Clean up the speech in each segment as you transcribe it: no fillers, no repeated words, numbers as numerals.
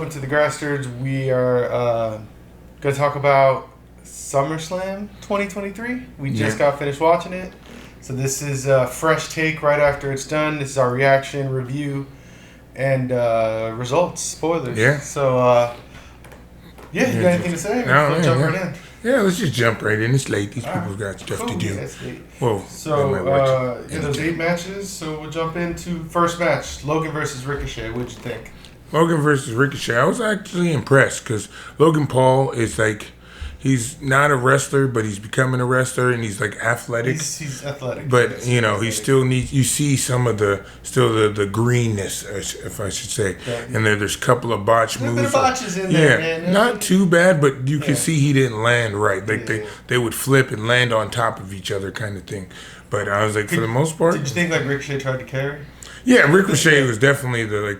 welcome to the Grastards. We are going to talk about SummerSlam 2023. We just got finished watching it. So this is a fresh take right after it's done. This is our reaction, review, and results, spoilers. Yeah. So, you got anything to say? No, Jump right in. Yeah, let's just jump right in. It's late. These people got stuff to do. That's late. Whoa. So, those 8 matches. So we'll jump into first match, Logan versus Ricochet. What'd you think? Logan versus Ricochet. I was actually impressed because Logan Paul is like, he's not a wrestler, but he's becoming a wrestler, and he's like athletic. He's athletic. But, yes, he still needs, you see some of the greenness, if I should say. Yeah. And there's a couple of botch moves. A bit of botches in there, man. Not too bad, but you can see he didn't land right. Like they would flip and land on top of each other kind of thing. But I was like, for the most part. Did you think like Ricochet tried to carry? Yeah, Ricochet was definitely the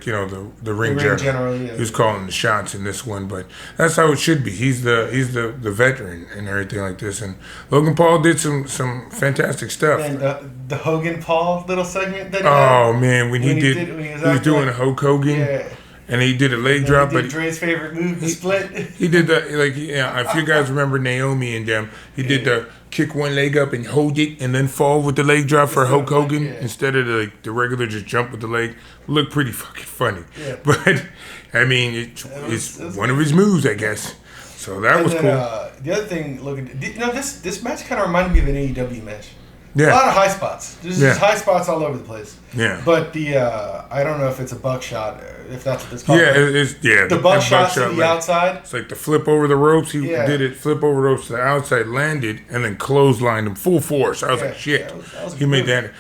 ring general. Yeah. He was calling the shots in this one, but that's how it should be. He's the veteran and everything like this. And Logan Paul did some fantastic stuff. And the Hogan Paul little segment that he had. Man, when he was doing a Hulk Hogan. Yeah. And he did a leg drop, but Dre's favorite move, the split. He did the if you guys remember Naomi and them, he did the kick one leg up and hold it and then fall with the leg drop for Hulk Hogan instead of the regular just jump with the leg. Looked pretty fucking funny, but I mean it's one of his moves, I guess. So that was cool. The other thing, this match kind of reminded me of an AEW match. Yeah. A lot of high spots. There's just high spots all over the place. Yeah. But I don't know if it's a buckshot, if that's what it's called. Yeah, it's the buckshot to the outside. It's like the flip over the ropes. He did it, flip over the ropes to the outside, landed, and then clotheslined him full force. I was like, shit. That was he made that.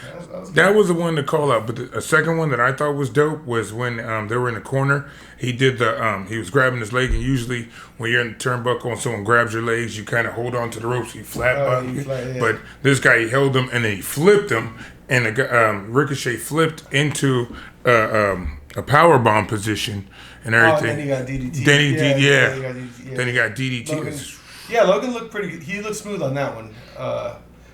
That was the one to call out. But a second one that I thought was dope was when they were in the corner. He did he was grabbing his leg, and usually when you're in the turnbuckle and someone grabs your legs, you kind of hold on to the ropes. You flat But this guy, he held him and then he flipped him, and Ricochet flipped into a power bomb position and everything. Then he got DDT. Then he got DDT. Logan looked pretty good. He looked smooth on that one.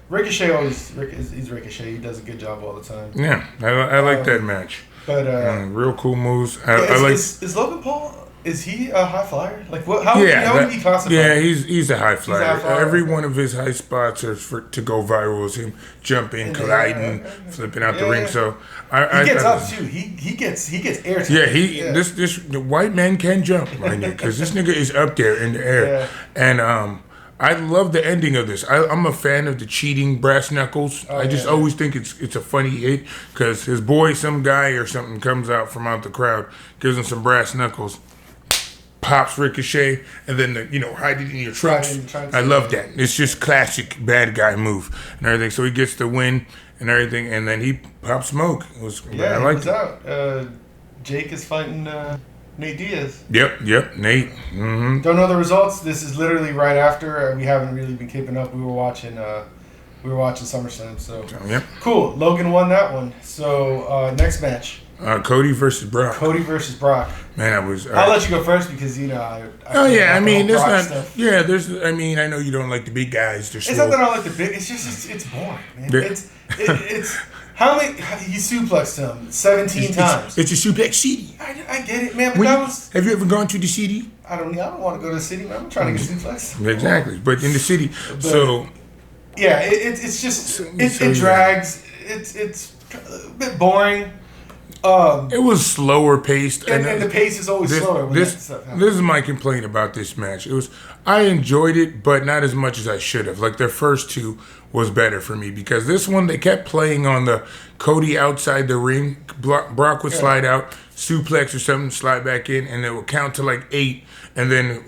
Ricochet he's Ricochet. He does a good job all the time. Yeah, I like that match. But real cool moves. Is Logan Paul? Is he a high flyer? Like what? How would he classify? Yeah, he's a high flyer. Every one of his high spots are to go viral. Is him jumping, colliding, flipping out the ring. So he gets up too. He gets airtime. Yeah, this the white man can jump, mind you, because this nigga is up there in the air. And I love the ending of this. I'm a fan of the cheating brass knuckles. I just always think it's a funny hit because his boy, some guy or something, comes out from out the crowd, gives him some brass knuckles, pops Ricochet, and then hide it in your trunks. I love that. It's just classic bad guy move and everything. So he gets the win and everything, and then he pops Smoke. I liked it. Out. Jake is fighting Nate Diaz. Yep, Nate. Mm-hmm. Don't know the results. This is literally right after. We haven't really been keeping up. We were watching SummerSlam. So cool. Logan won that one. So next match. Cody versus Brock. Man, I'll let you go first because I mean, there's not. Stuff. Yeah, there's. I mean, I know you don't like the big guys. It's not that I don't like the big. It's just it's boring, man. It's how many he suplexed him 17 times. It's a suplex city. I get it, man. But have you ever gone to the city? I don't want to go to the city, man. I'm trying to get suplexed. Exactly, but in the city, it's just it drags. It's a bit boring. It was slower paced, and the pace is always slower. This is my complaint about this match. I enjoyed it, but not as much as I should have. Like their first two was better for me because this one they kept playing on the Cody outside the ring. Brock would slide out, suplex or something, slide back in, and it would count to like 8, and then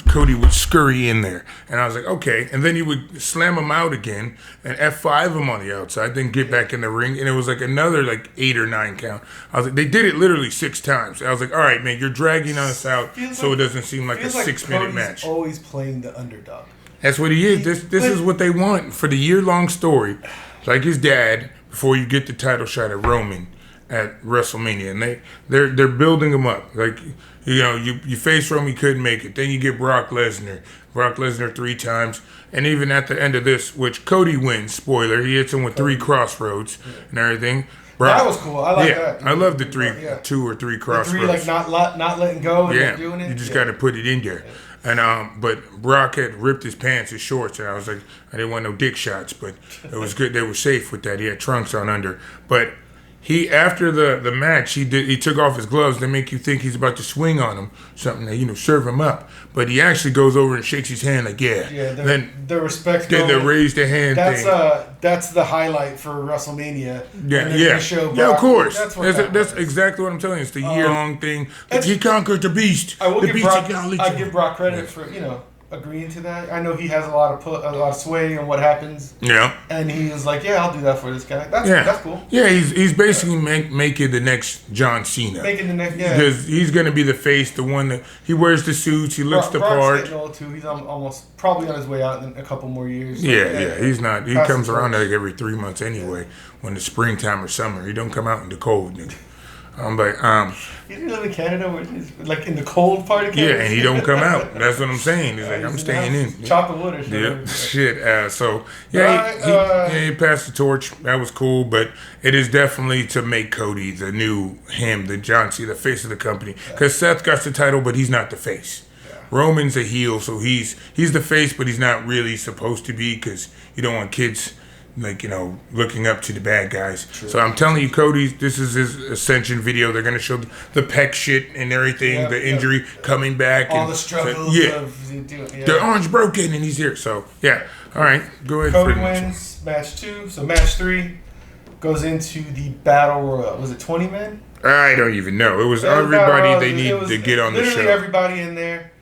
Cody would scurry in there, and I was like, okay, and then he would slam him out again and F5 him on the outside, then get back in the ring, and it was like another like 8 or 9 count. I was like, they did it literally 6 times. I was like, all right, man, you're dragging us out so it doesn't seem like a 6-minute match. Always playing the underdog. That's what he is. This is what they want for the year-long story, like his dad. Before you get the title shot at Roman at WrestleMania, and they're building him up. Like you face Roman, you couldn't make it. Then you get Brock Lesnar 3 times, and even at the end of this, which Cody wins. Spoiler: he hits him with 3 crossroads and everything. That was cool. I like that. I love the 2 or 3 cross the 3 ropes. like not letting go and doing it. You just got to put it in there. And but Brock had ripped his pants, his shorts, and I was like, I didn't want no dick shots, but it was good. They were safe with that. He had trunks on under, but. He after the match he took off his gloves to make you think he's about to swing on him, something to serve him up. But he actually goes over and shakes his hand like then the respect. Then the raise the hand thing. That's the highlight for WrestleMania. Of course. That's exactly what I'm telling you. It's the year-long thing. He conquered the beast. I will give Brock credit for agreeing to that. I know he has a lot of sway on what happens. Yeah. And he was like, I'll do that for this guy. That's cool. Yeah, he's basically making the next John Cena. Making the next, because he's gonna be the face, the one that he wears the suits, he looks the part. Brock's getting old too. He's almost probably on his way out in a couple more years. He's not. He comes around like every 3 months anyway. When it's springtime or summer, he don't come out in the cold. I'm like, You live in Canada, where it's like in the cold part of Canada. Yeah, and he don't come out. That's what I'm saying. He's like, I'm staying in. Chop the wood or something. Yep. Shit. He passed the torch. That was cool, but it is definitely to make Cody the new him, the John Cena, the face of the company. Because Seth got the title, but he's not the face. Yeah. Roman's a heel, so he's the face, but he's not really supposed to be because you don't want kids looking up to the bad guys. True. So I'm telling you, Cody, this is his ascension video. They're going to show the pec shit and everything, the injury coming back. All the struggles the arm's broken and he's here. So, all right, go ahead. Cody wins match 2. So match 3 goes into the Battle Royal. Was it 20 men? I don't even know. It was everybody they need to get on the show. Literally everybody in there.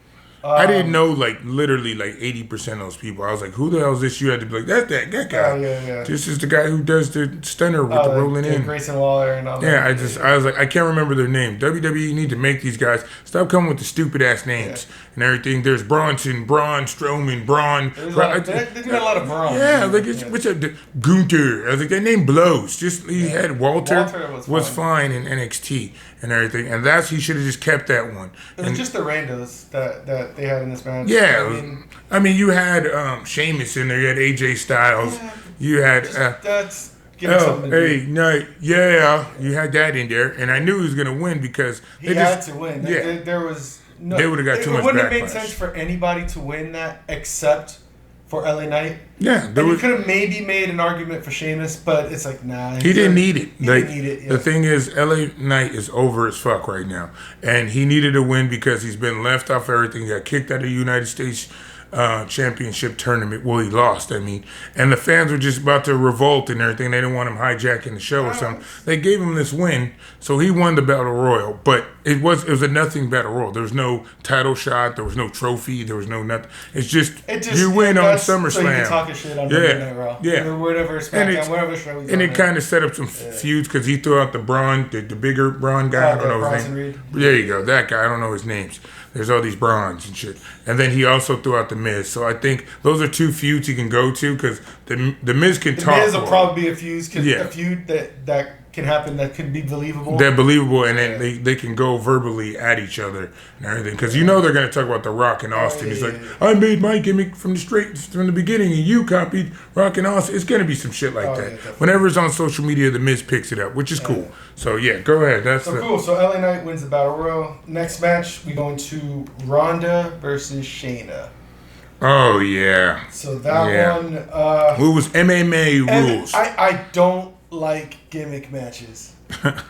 I didn't know, literally 80% of those people. I was like, who the hell is this? You had to be like, that's that guy. Yeah. This is the guy who does the stunner with the rolling in. Grayson Waller and all that. Yeah, I was like, I can't remember their name. WWE need to make these guys stop coming with the stupid ass names and everything. There's Bronson, Braun, Strowman, Braun. They do a lot of Braun. Yeah, what's up? Gunther. I was like, that name blows. He had Walter was fine in NXT and everything. And he should have just kept that one. It was just the randos that they had in this match. Yeah, I mean, you had Sheamus in there. You had AJ Styles. Yeah, you had you had that in there, and I knew he was gonna win because he had to win. Yeah, there was they would have got too much. It wouldn't have made sense for anybody to win that except for LA Knight. Yeah, you could have maybe made an argument for Sheamus, but it's like, nah. He didn't need it. He didn't need it. Yeah. The thing is, LA Knight is over as fuck right now, and he needed a win because he's been left off everything. He got kicked out of the United States championship tournament. Well, he lost, and the fans were just about to revolt and everything. They didn't want him hijacking the show or something. They gave him this win, so he won the Battle Royal, but it was a nothing Battle Royal. There was no title shot, there was no trophy, there was no nothing. It's just you win on SummerSlam. So you can talk shit on Monday Night Raw. Yeah. Whatever SmackDown, whatever show he's on. And it kind of set up some feuds because he threw out the Braun, the bigger Braun guy. I don't know his name. Reed. There you go, that guy. I don't know his names. There's all these Brauns and shit. And then he also threw out The Miz. So I think those are 2 feuds he can go to because the Miz can talk. The Miz will probably be a feud that can happen that could be believable. They're believable, and then they can go verbally at each other and everything. Because they're going to talk about The Rock and Austin. He's like, I made my gimmick from the beginning, and you copied Rock and Austin. It's going to be some shit like that. Yeah, whenever it's on social media, The Miz picks it up, which is cool. So, go ahead. Cool. So, LA Knight wins the Battle Royal. Next match, we go into Ronda versus Shayna. Oh, yeah. So, that one... Who was MMA rules? I don't like gimmick matches.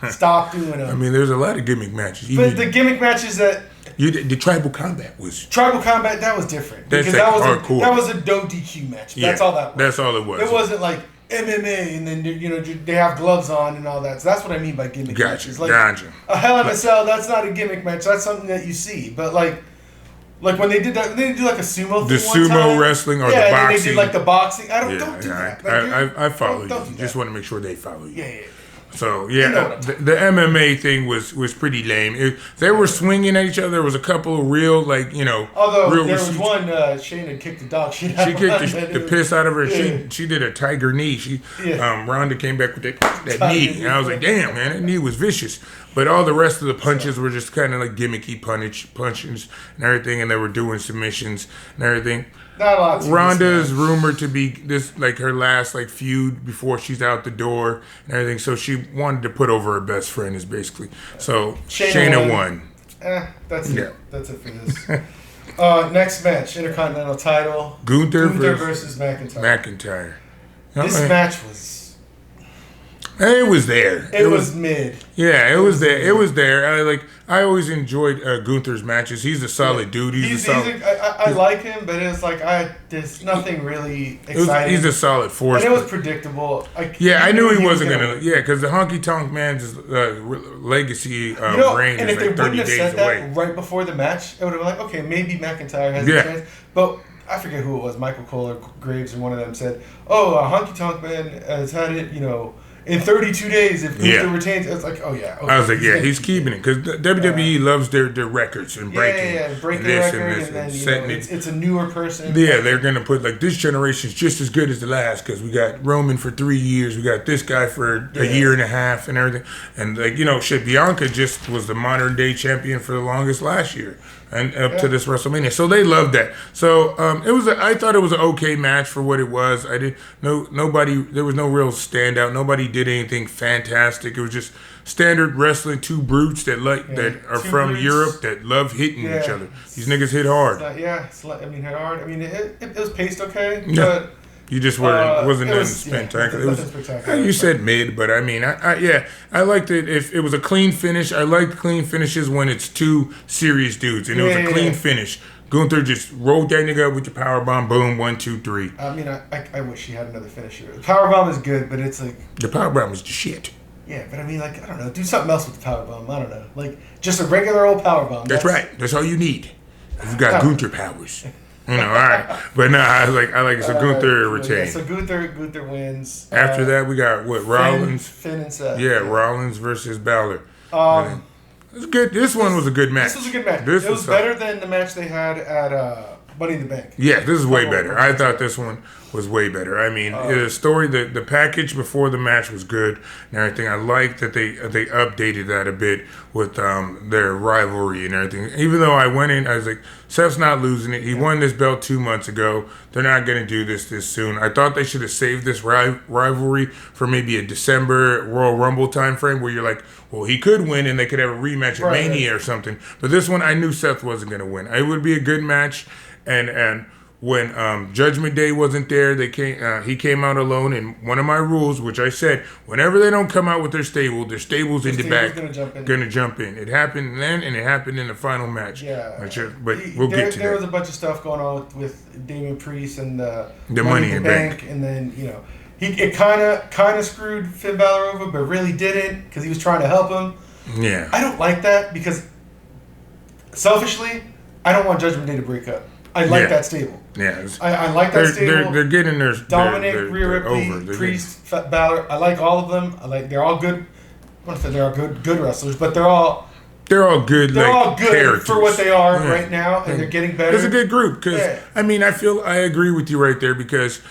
Stop doing them. I mean, there's a lot of gimmick matches. But the gimmick matches that... the Tribal Combat was... Tribal Combat, that was different. That's because hardcore. That was a no DQ match. That's all that was. That's all it was. It wasn't like MMA and then, they have gloves on and all that. So that's what I mean by gimmick matches. Gotcha. A Hell in a Cell, that's not a gimmick match. That's something that you see. But like when they did that, they did like a sumo thing. The sumo wrestling or the boxing. Yeah, they did like the boxing. Don't do that. I follow you. Just want to make sure they follow you. Yeah. So the MMA thing was pretty lame. They were swinging at each other. There was a couple of real Although real there was one, Shayna kicked the dog shit out. She kicked the piss out of her. Yeah. She did a tiger knee. Ronda came back with that knee, and I was like, damn man, that knee was vicious. But all the rest of the punches were just kind of like gimmicky punches and everything, and they were doing submissions and everything. Not a lot. Ronda is rumored to be this like her last like feud before she's out the door and everything. So she wanted to put over her best friend is basically. So Shayna won. That's it. That's it for this. Next match, Intercontinental title. Gunther versus McIntyre. This match was. It was there. It was mid. Yeah, it was there. It was there. I always enjoyed Gunther's matches. He's a solid dude. I like him, but it's like there's nothing really exciting. He's a solid force. And it was predictable. I knew he wasn't gonna. Yeah, because the Honky Tonk Man's legacy reign is like 30 days away. Right before the match, it would have been like, okay, maybe McIntyre has a chance, but. I forget who it was, Michael Cole or Graves, or one of them said, Honky Tonk Man has had it, in 32 days if Gunther retains. It's like, oh yeah. Okay, I was like, he's keeping it because WWE loves their records and breaking. Breaking the record and then setting it's a newer person. Yeah, they're gonna put like this generation's just as good as the last because we got Roman for 3 years, we got this guy for a year and a half and everything, and Bianca just was the modern day champion for the longest last year. And up to this WrestleMania, so they loved that. So I thought it was an okay match for what it was. There was no real standout. Nobody did anything fantastic. It was just standard wrestling. Two brutes that are from Europe that love hitting each other. These niggas hit hard. Hit hard. I mean, it was paced okay, but. You just wasn't nothing spectacular. It was you said mid, but I mean, I liked it. If it was a clean finish, I like clean finishes when it's two serious dudes, and it was a clean finish. Gunther just rolled that nigga up with the powerbomb, boom, 1, 2, 3. I mean, I wish he had another finisher. The powerbomb is good, but it's like the powerbomb is the shit. Yeah, but I mean, I don't know, do something else with the powerbomb. I don't know, just a regular old powerbomb. That's right. That's all you need. You've got Gunther powers. All right. But no, I like it. So Gunther retained. So Gunther wins. After that, we got Rollins. Finn and Seth. Yeah, Rollins versus Balor. It was good. This one was a good match. This was a good match. It was better than the match they had at Money in the Bank. Yeah, this is way better. I thought this one was way better. I mean, the story, the package before the match was good and everything. I like that they updated that a bit with their rivalry and everything. Even though I went in, I was like, Seth's not losing it. He won this belt 2 months ago. They're not going to do this soon. I thought they should have saved this rivalry for maybe a December Royal Rumble time frame where you're like, well, he could win and they could have a rematch at Mania or something. But this one, I knew Seth wasn't going to win. It would be a good match. And when Judgment Day wasn't there, he came out alone. And one of my rules, which I said, whenever they don't come out with their stable's in the back going to jump in. It happened then, and it happened in the final match. Yeah, but we'll get to that. There was a bunch of stuff going on with Damian Priest and the Money in the Bank, and then it kind of screwed Finn Balor over, but really didn't because he was trying to help him. Yeah, I don't like that because selfishly, I don't want Judgment Day to break up. I like that stable. Yeah, I like that stable. They're getting their Dominic, Rhea Ripley, Priest, Balor. I like all of them. They're all good. I want to say they're all good wrestlers, but they're all good. They're all good characters. For what they are right now, and they're getting better. It's a good group because I mean I agree with you right there because.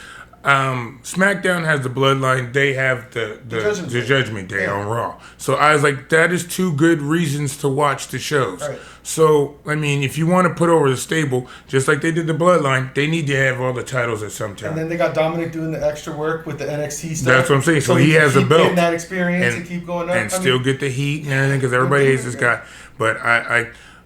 SmackDown has the Bloodline. They have the Judgment Day on Raw. So I was like, that is two good reasons to watch the shows. Right. So, I mean, if you want to put over the stable, just like they did the Bloodline, they need to have all the titles at some time. And then they got Dominic doing the extra work with the NXT stuff. That's what I'm saying. So he has a belt. Getting that experience and keep going up. And still get the heat and everything because everybody hates this guy. But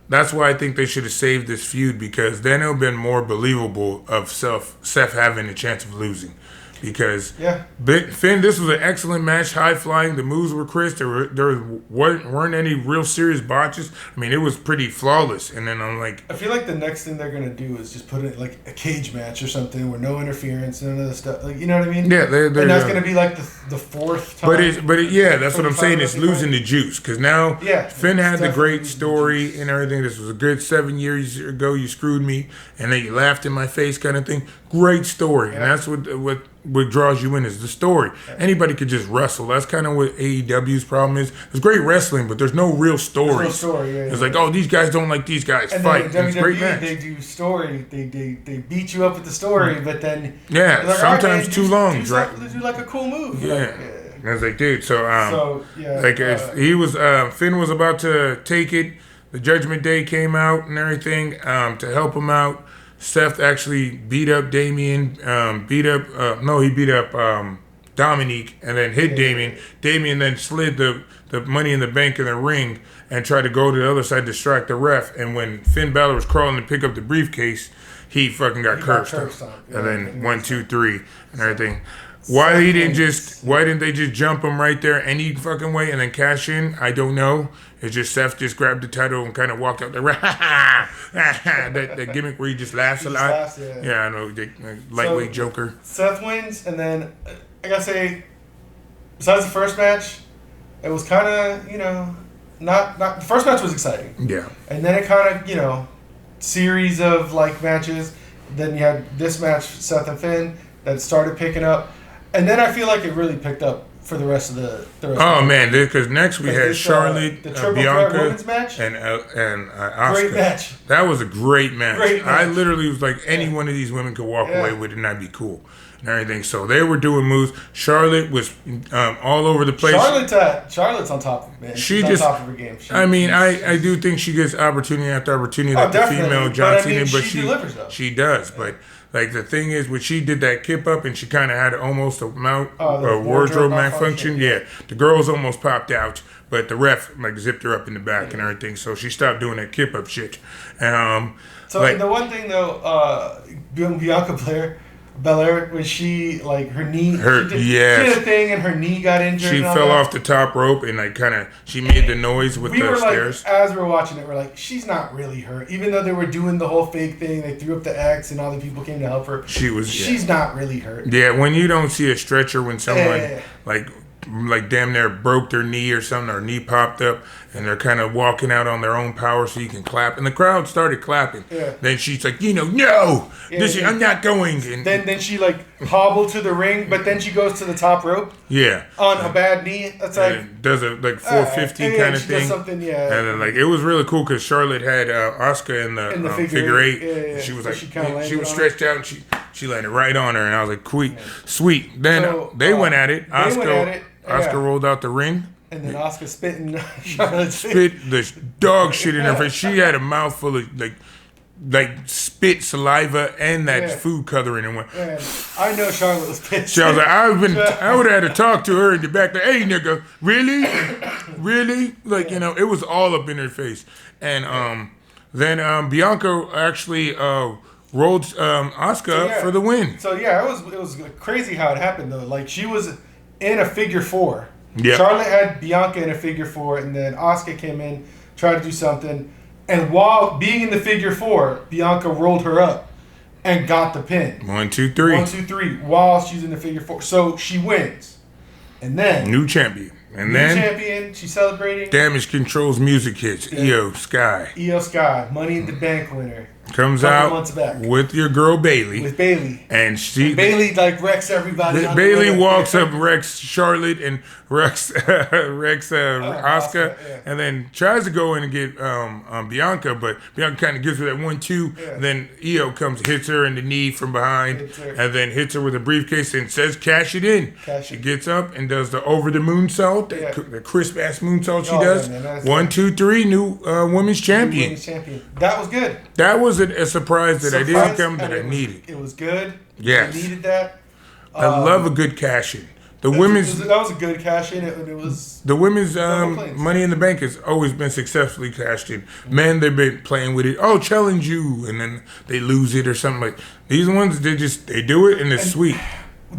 that's why I think they should have saved this feud because then it would have been more believable of Seth having a chance of losing. Because Finn, this was an excellent match, high flying. The moves were crisp. There weren't any real serious botches. I mean, it was pretty flawless. And then I'm like, I feel like the next thing they're gonna do is just put it like a cage match or something where no interference, none of the stuff. Like, you know what I mean? Yeah, and that's gonna be like the fourth time. That's what I'm saying. It's losing the juice because now Finn had the great story and everything. This was a good 7 years ago. You screwed me, and then you laughed in my face, kind of thing. Great story, and that's what draws you in is the story. Anybody could just wrestle. That's kind of what AEW's problem is. It's great wrestling, but there's no real story. There's no story. It's like, oh, these guys don't like these guys. And fight. Then it's great match. They do story. They beat you up with the story, but then sometimes too long. Do like a cool move. Yeah. I was like, dude. So yeah, like if he was Finn was about to take it. The Judgment Day came out and everything to help him out. Seth actually beat up Damien. He beat up Dominique and then hit Damien. Damien then slid the money in the bank in the ring and tried to go to the other side, distract the ref. And when Finn Balor was crawling to pick up the briefcase, he fucking got cursed. And then 1, 2, 3 and everything. Why didn't they just jump him right there any fucking way and then cash in? I don't know. It's just Seth just grabbed the title and kind of walked out there. that gimmick where he just laughs a lot. Yeah, I know. Lightweight Joker. Seth wins, and then I gotta say, besides the first match, it was kind of not the first match was exciting. Yeah. And then it kind of series of like matches. Then you had this match, Seth and Finn, that started picking up. And then I feel like it really picked up for the rest of the man, because next we had Charlotte, the Triple Bianca, Threat Women's match, and Asuka. Great match. That was a great match. I literally was like, any one of these women could walk away with it and that'd be cool and everything. So they were doing moves. Charlotte was all over the place. Charlotte's on top of it, man. She's on top of her game. I do think she gets opportunity after opportunity like the female John Cena, but she delivers though. She does, but. Like, the thing is, when she did that kip up and she kind of had almost a wardrobe malfunction, the girls almost popped out, but the ref, like, zipped her up in the back and everything, so she stopped doing that kip up shit. And, the one thing, though, Bianca Belair, when she, like, her knee, she did a thing and her knee got injured. She fell off the top rope and, like, she made the noise with the stairs. Like, as we were watching it, we're like, she's not really hurt. Even though they were doing the whole fake thing, they threw up the X and all the people came to help her. She's not really hurt. Yeah, when you don't see a stretcher when someone, like damn near broke their knee or something, or knee popped up, and they're kind of walking out on their own power so you can clap. And the crowd started clapping. Yeah. Then she's like, no, I'm not going. And then she like hobbled to the ring, but then she goes to the top rope. Yeah. On a bad knee. That's like does a like 450 kind of thing. Does something, And then like it was really cool because Charlotte had Asuka in the figure eight. Yeah. She was like she was stretched out and she landed right on her, and I was like, sweet. Then they went at it. Asuka rolled out the ring. And then Asuka spit in Charlotte's spit the dog shit in her face. She had a mouthful of like spit, saliva, and that food coloring, and went. Man, I know Charlotte was pissed. She was like, I would have had to talk to her in the back. Like, hey, nigga, really? Like, it was all up in her face. And then Bianca actually rolled Asuka up for the win. So it was crazy how it happened though. Like she was in a figure four. Yep. Charlotte had Bianca in a figure four, and then Asuka came in, tried to do something, and while being in the figure four, Bianca rolled her up and got the pin. 1, 2, 3. 1, 2, 3. While she's in the figure four, so she wins, and then new champion. And champion. She's celebrating. Damage Control's music hits. Io Sky. Money in the Bank winner. Comes out with your girl Bayley. With Bayley. And Bayley like wrecks everybody. Bayley walks up, wrecks Charlotte and wrecks Asuka, and then tries to go in and get Bianca, but Bianca kind of gives her that 1-2. Yeah. Then Io comes, hits her in the knee from behind, and then hits her with a briefcase and says, "Cash it in." She gets up and does the over the moonsault, the crisp ass moonsault she does. Man, 1, 2, 3, new women's champion. That was good. That was a surprise that I didn't come that I needed. It was good. Yes. I needed that. I love a good cash in. That was a good cash in. It was the women's Money in the Bank has always been successfully cashed in. Men, they've been playing with it. Oh, challenge you, and then they lose it or something like. These ones, they do it and it's sweet.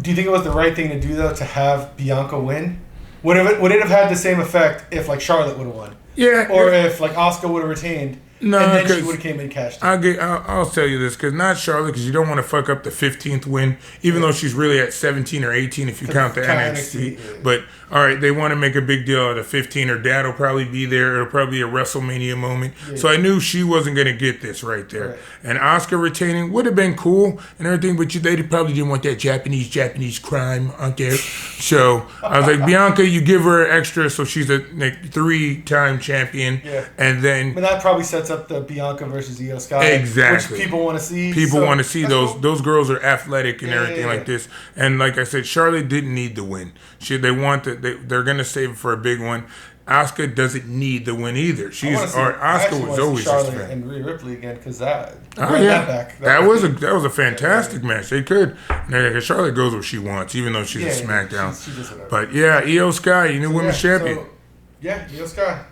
Do you think it was the right thing to do though to have Bianca win? Would it have had the same effect if like Charlotte would have won? Yeah. Or if like Asuka would have retained. No, and then she would have came in and cashed in. I'll tell you this, because not Charlotte, because you don't want to fuck up the 15th win, even though she's really at 17 or 18 if you count the NXT. But, all right, they want to make a big deal out of 15. Her dad will probably be there. It'll probably be a WrestleMania moment. Yeah. So I knew she wasn't going to get this right there. Right. And Asuka retaining would have been cool and everything, but they probably didn't want that Japanese crime out there. So I was like, Bianca, you give her extra so she's a 3-time champion. Yeah. And then... But that probably sets up up the Bianca versus Io Sky. Exactly. Which people want to see. People so want to see those. cool. Those girls are athletic and everything yeah. like this. And like I said, Charlotte didn't need the win. They're gonna save it for a big one. Asuka doesn't need the win either. Asuka was always just Charlotte and Rhea Ripley again because that. That back. That was a fantastic match. They could. Charlotte goes where she wants, even though she's a SmackDown. She does whatever. But yeah, Io Sky, you know, women's champion. Io Sky.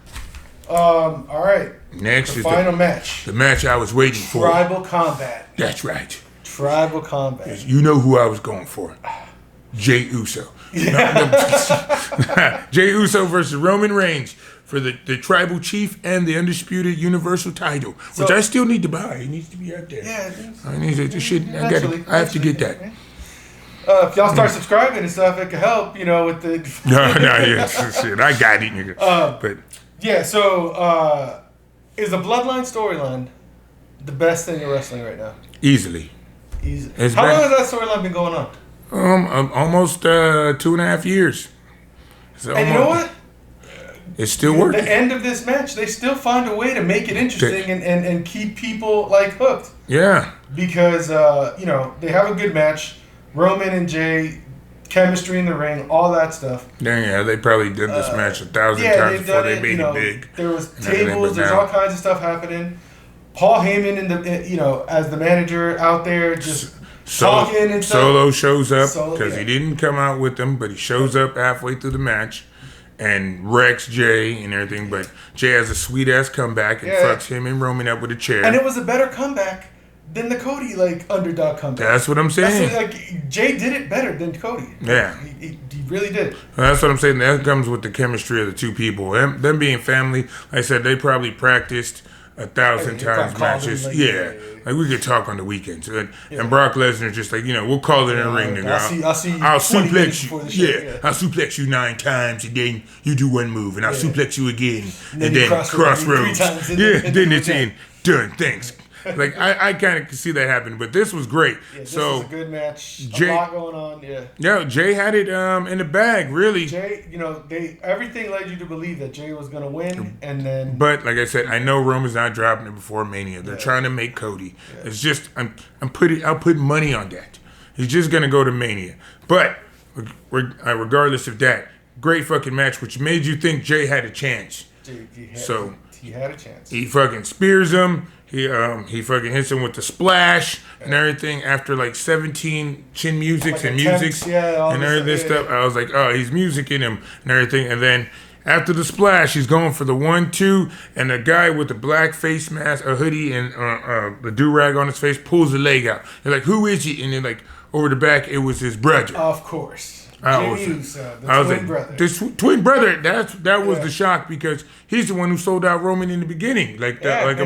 All right. Next is final match. The match I was waiting for. Tribal Combat. That's right. Tribal Combat. You know who I was going for. Jey Uso. Jey Uso versus Roman Reigns for the Tribal Chief and the Undisputed Universal title, which I still need to buy. It needs to be out there. Yeah, it is. I need this shit. I have to get that. If y'all start subscribing and stuff, it could help, with the... shit. I got it, nigga. But yeah, so is the Bloodline storyline the best thing in wrestling right now? Easily. How long has that storyline been going on? Almost 2.5 years. And you know what? It's still working. The end of this match, they still find a way to make it interesting and keep people hooked. Yeah. Because they have a good match. Roman and Jey, chemistry in the ring, all that stuff. Yeah, they probably did this match 1,000 times before they made it big. There was tables. There's all kinds of stuff happening. Paul Heyman as the manager out there just. Talking and stuff. Solo shows up because he didn't come out with them, but he shows up halfway through the match and wrecks Jey and everything. But Jey has a sweet ass comeback and fucks him and Roman up with a chair. And it was a better comeback than the Cody underdog comeback. That's what I'm saying. Jey did it better than Cody. Yeah, he really did. That's what I'm saying. That comes with the chemistry of the two people. Them being family. Like I said, they probably practiced 1,000 times matches. Like we could talk on the weekends. And Brock Lesnar just we'll call it in the ring, nigga. I'll suplex you. I'll suplex you 9 times and then you do one move and I'll suplex you again and then crossroads. Then it's in. Done. Thanks. I kind of could see that happen, but this was great. Yeah, this was a good match. A lot going on. Yeah, Jey had it in the bag, really. Jey, everything led you to believe that Jey was going to win, and then. But like I said, I know Roman's not dropping it before Mania. They're trying to make Cody. Yeah. It's just I'll put money on that. He's just going to go to Mania. But regardless of that, great fucking match, which made you think Jey had a chance. He had a chance. He fucking spears him. He fucking hits him with the splash and everything after 17 chin musics and everything this stuff. I was like, oh, he's musicking him and everything. And then after the splash, he's going for the 1-2, and the guy with the black face mask, a hoodie, and the do-rag on his face pulls the leg out. They're like, who is he? And then over the back, it was his brother. Of course. Jimmy Uso, twin brother. The twin brother, that was the shock because he's the one who sold out Roman in the beginning, a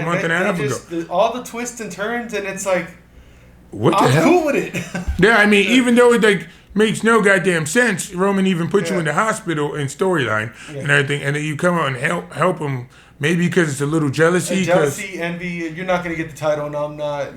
month and a half ago. All the twists and turns, and it's what the hell? I'm cool with it. Yeah, I mean, even though it makes no goddamn sense, Roman even put you in the hospital in storyline and everything, and then you come out and help him. Maybe because it's a little jealousy. Envy. You're not going to get the title, and I'm not.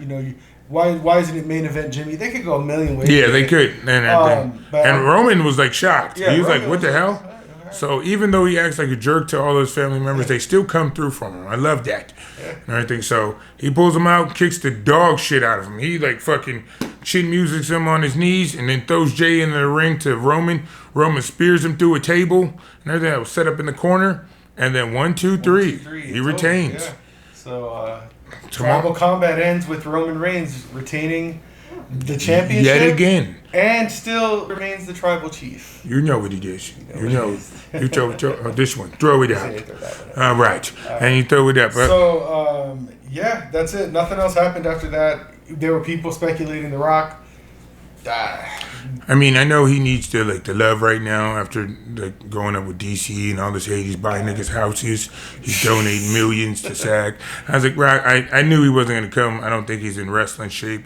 Why isn't it main event Jimmy? They could go a million ways. Yeah, they could. And Roman was shocked. He was Roman what the hell? So even though he acts like a jerk to all those family members, they still come through for him. I love that. And everything. So he pulls him out, kicks the dog shit out of him. He fucking chin musics him on his knees and then throws Jey into the ring to Roman. Roman spears him through a table and everything that was set up in the corner. And then 1, 2, 3. He retains. Yeah. So Tribal Combat ends with Roman Reigns retaining the championship yet again, and still remains the Tribal Chief. You know what he did. You throw this one. Throw it out. All right, and you throw it up. So that's it. Nothing else happened after that. There were people speculating The Rock. I mean, I know he needs the love right now after growing up with DC and all this hate. He's buying niggas houses. He's donating millions to SAG. I was like, Rock, I knew he wasn't going to come. I don't think he's in wrestling shape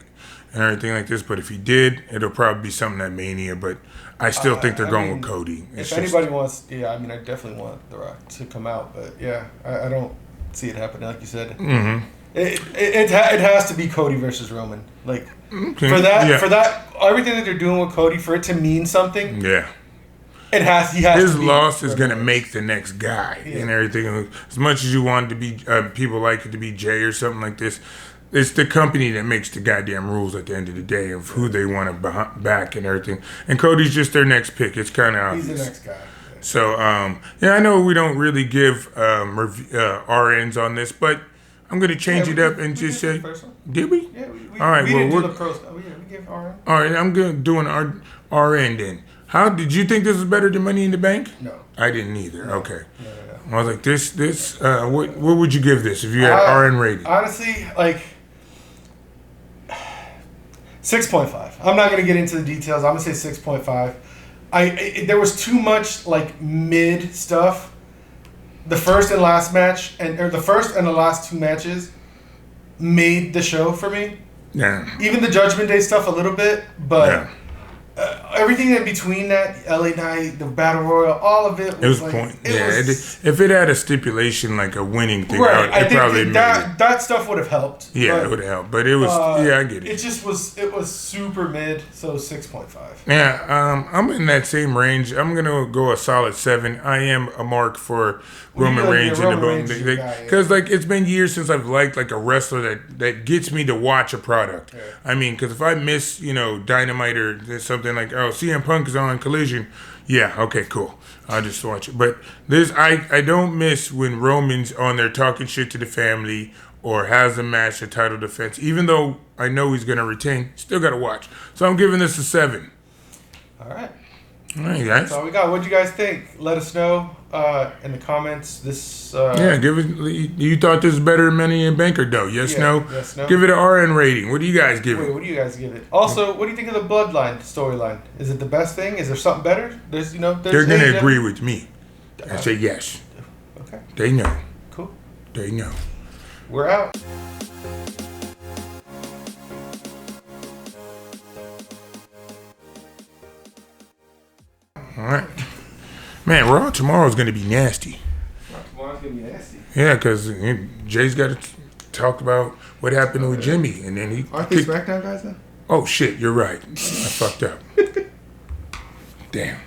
and everything like this. But if he did, it'll probably be something at Mania. But I still think they're going with Cody. Anybody wants, I definitely want The Rock to come out. But I don't see it happening like you said. Mm-hmm. It has to be Cody versus Roman. For that, everything that they're doing with Cody, for it to mean something. Yeah. He has his to be loss is Roman gonna Reigns. make the next guy and everything. As much as you want it to be, people like it to be Jay or something like this. It's the company that makes the goddamn rules at the end of the day of who they want to back and everything. And Cody's just their next pick. It's kind of obvious. He's the next guy. So, I know we don't really give RNs on this, but I'm going to change it up and just say, did we? Yeah, we all right, didn't do the pros. We gave RN. All right, I'm going to do an RN then. How did you think this was better than Money in the Bank? No. I didn't either. Okay. No. I was like, this. What would you give this if you had RN rating? Honestly, like 6.5. I'm not gonna get into the details. I'm gonna say 6.5. There was too much like mid stuff. The first and last match, or the first and the last two matches, made the show for me. Yeah. Even the Judgment Day stuff a little bit, but everything in between that, LA Knight, the Battle Royal, all of it was like, point. If it had a stipulation like a winning thing, right? I think probably that stuff would have helped. Yeah, it would have helped, but it was. I get it. It was super mid, so 6.5. Yeah, I'm in that same range. I'm gonna go a solid 7. I am a mark for Roman Reigns in the boom because like it's been years since I've liked like a wrestler that gets me to watch a product. Yeah. I mean, because if I miss Dynamite or something like CM Punk is on Collision, yeah, okay, cool, I'll just watch it. But this I don't miss when Roman's on there talking shit to the family or has a match, a title defense. Even though I know he's gonna retain, still gotta watch. So I'm giving this a 7. All right. All right, guys. That's all we got. What'd you guys think? Let us know in the comments. Give it. You thought this was better than Money in Bank or no? Yes, no. Yes, no. Give it an RN rating. What do you guys give it? What do you guys give it? Also, what do you think of the Bloodline storyline? Is it the best thing? Is there something better? They're gonna agree with me. I say yes. Okay. They know. Cool. They know. We're out. All right. Man, Raw tomorrow is going to be nasty. Tomorrow's going to be nasty. Yeah, because Jay's got to talk about what happened with Jimmy. And then he. Aren't they SmackDown guys now? Oh, shit. You're right. I fucked up. Damn.